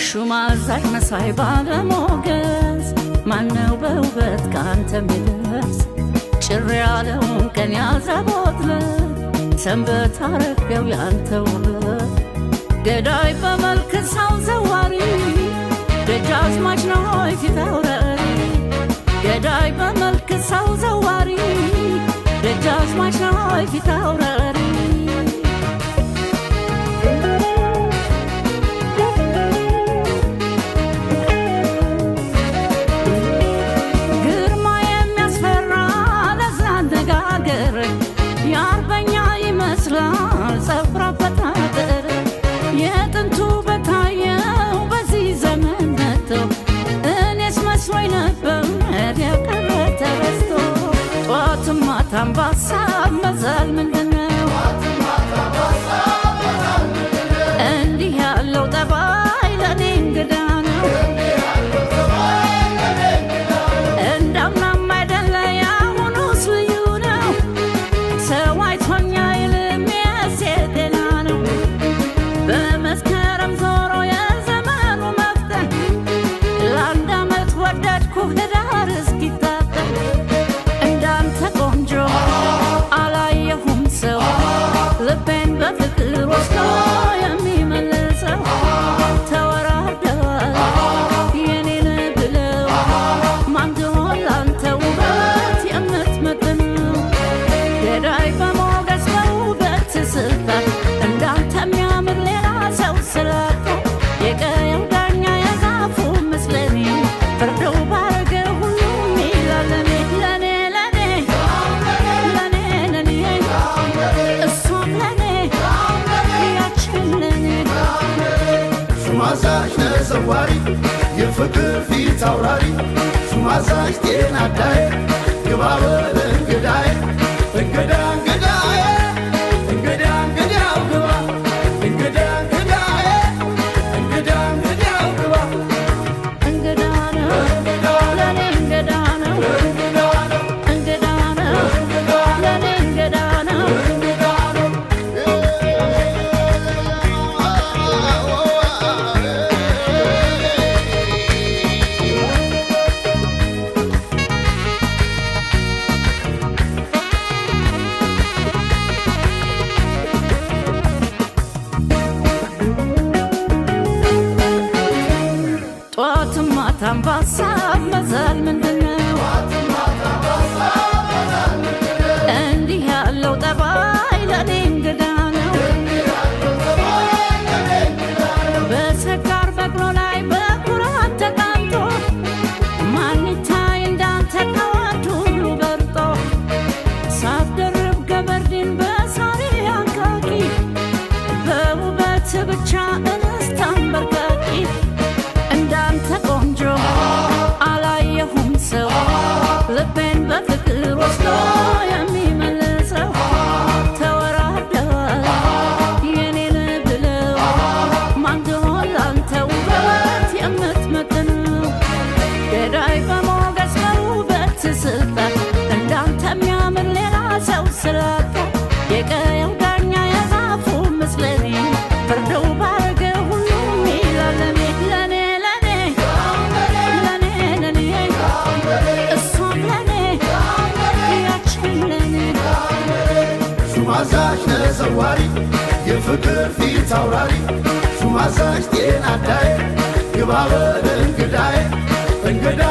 ሹማዛይ መሳይ ባለሞገስ ማነው በውበት ካንተ ሚደርስ ጭር ያለውን ቀን ያዘቦትለ ሰንበት አረገው ያንተው ገዳይ በመልክ ሰው ዘዋሪ ደጃዝማች ነው ፊት አውራሪ ገዳይ በመልክ ሰው ዘዋሪ ደጃዝማች ነው ፊት አውራሪ ታምባሳ መዛል ምንድነው እንዲህ ያለው ጠባይ ለኔ እንግዳ ነው እንዳምናም አይደለ ያሁኑስ ልዩ ነው ሰው አይቶኛ ይልም የሴቴና ነው በመስከረም ዞሮ የዘመኑ መፍተን ለአንድ ዓመት ወደድኩ ህዳር እስኪታጠን ልቤን በፍቅር ወስዶ የሚመልሰው ተወራርደዋል የኔን ብለው ማንድሆን ላንተ ውበት የምትመጥነው ገዳይ በሞገስ በውበት ስልጣን እንዳንተ የሚያምር ሌላ ሰው ስላጣ የቀየው ዳኛ የዛፉ ምስለኔ ፍርደው ባረገ ሁሉም ይላል ለኔ ሹማዛሽ ነዘዋሪ የፍቅር ፊት አውራሪ ሹማዛሽ ጤና ዳይ ግባበል እንግዳይ እንግዳ እንግዳይ እንግዳ እንግዳው ግባ እንግዳ እንግዳይ እንግዳ እንግዳው ግባ እንግዳ ነው ለኔ እንግዳ ነው እንግዳ ነው ለኔ እንግዳ ነው ታምባሳ መዛል ምንድነው እንዲህ ያለው ጠባይ ለኔ እንግዳ ነው በሰካር በቅሎ ላይ በኩራት ተቃንቶ ማንታይ እንዳንተ ከወንድ ሁሉ በርጦ ሳትደርብ ገበርዲን በሳሪ አንካኪ በውበት ብቻ እንስት አንበርካኪ እንዳንተ ቆንጆ አላየሁም ሰው ልቤን በፍቅር ወስዶ የሚመልሰው ተወራርደዋል የኔን ብለው ማንድሆን ላንተ ውበት የምትመጥነው ገዳይ በሞገስ በውበት ስልጣን እንዳንተ የሚያምር ሌላ ሰው ስላጣ የቀየው ዳኛ የዛፉ ምስለኔ ፍርደው ባረገ ሁሉም ይላል ለኔ ሹማዛሽ ነዘዋሪ የፍቅር ፊት አውራሪ ሹማዛሽ ጤና ዳይ ግባበል እንግዳይ እንግዳ